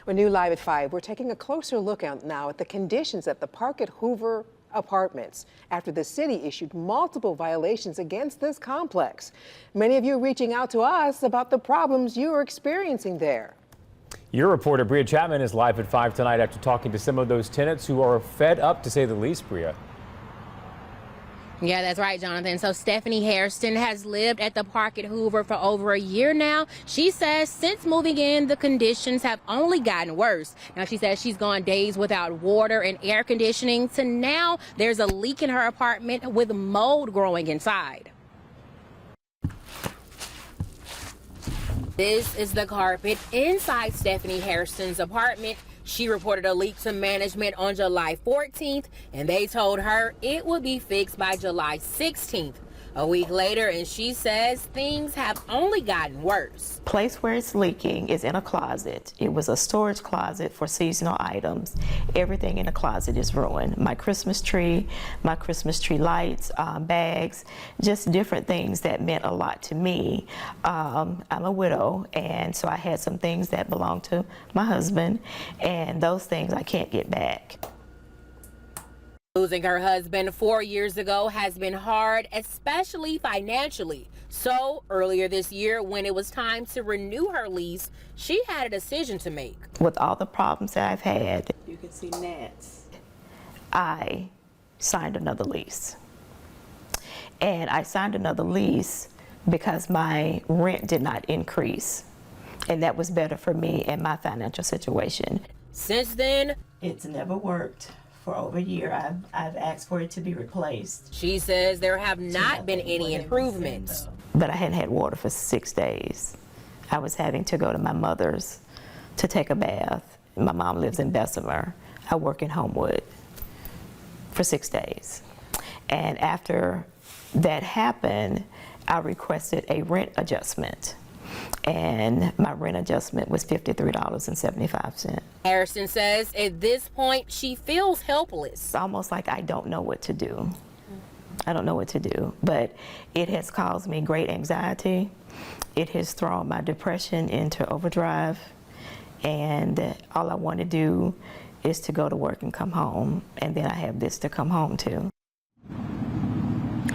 We're new live at 5. We're taking a closer look out now at the conditions at the park at Hoover Apartments after the city issued multiple violations against this complex. Many of you reaching out to us about the problems you are experiencing there. Your reporter, Bria Chapman, is live at 5 tonight after talking to some of those tenants who are fed up, to say the least, Bria. Yeah, that's right, Jonathan. So Stephanie Hairston has lived at the park at Hoover for over a year now. She says since moving in, the conditions have only gotten worse. Now, she says she's gone days without water and air conditioning to now there's a leak in her apartment with mold growing inside. This is the carpet inside Stephanie Hairston's apartment. She reported a leak to management on July 14th, and they told her it would be fixed by July 16th. A week later, and she says things have only gotten worse. Place where it's leaking is in a closet. It was a storage closet for seasonal items. Everything in the closet is ruined. My Christmas tree lights, bags, just different things that meant a lot to me. I'm a widow, and so I had some things that belonged to my husband, and those things I can't get back. Losing her husband 4 years ago has been hard, especially financially. So earlier this year, when it was time to renew her lease, she had a decision to make. With all the problems that I've had, you can see gnats, I signed another lease. And I signed another lease because my rent did not increase. And that was better for me and my financial situation. Since then, it's never worked. For over a year, I've asked for it to be replaced. She says there have not been any improvements. But I hadn't had water for 6 days. I was having to go to my mother's to take a bath. My mom lives in Bessemer. I work in Homewood for 6 days. And after that happened, I requested a rent adjustment. And my rent adjustment was $53.75. Hairston says at this point she feels helpless. It's almost like I don't know what to do. I don't know what to do, but it has caused me great anxiety. It has thrown my depression into overdrive, and all I want to do is to go to work and come home, and then I have this to come home to.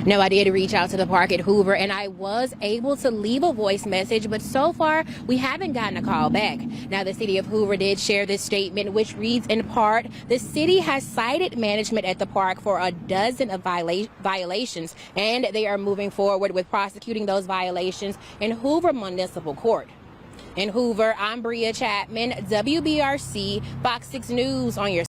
No, I did reach out to the park at Hoover, and I was able to leave a voice message, but so far we haven't gotten a call back. Now, the city of Hoover did share this statement, which reads in part, the city has cited management at the park for a dozen of violations, and they are moving forward with prosecuting those violations in Hoover Municipal Court. In Hoover, I'm Bria Chapman, WBRC, Fox 6 News on your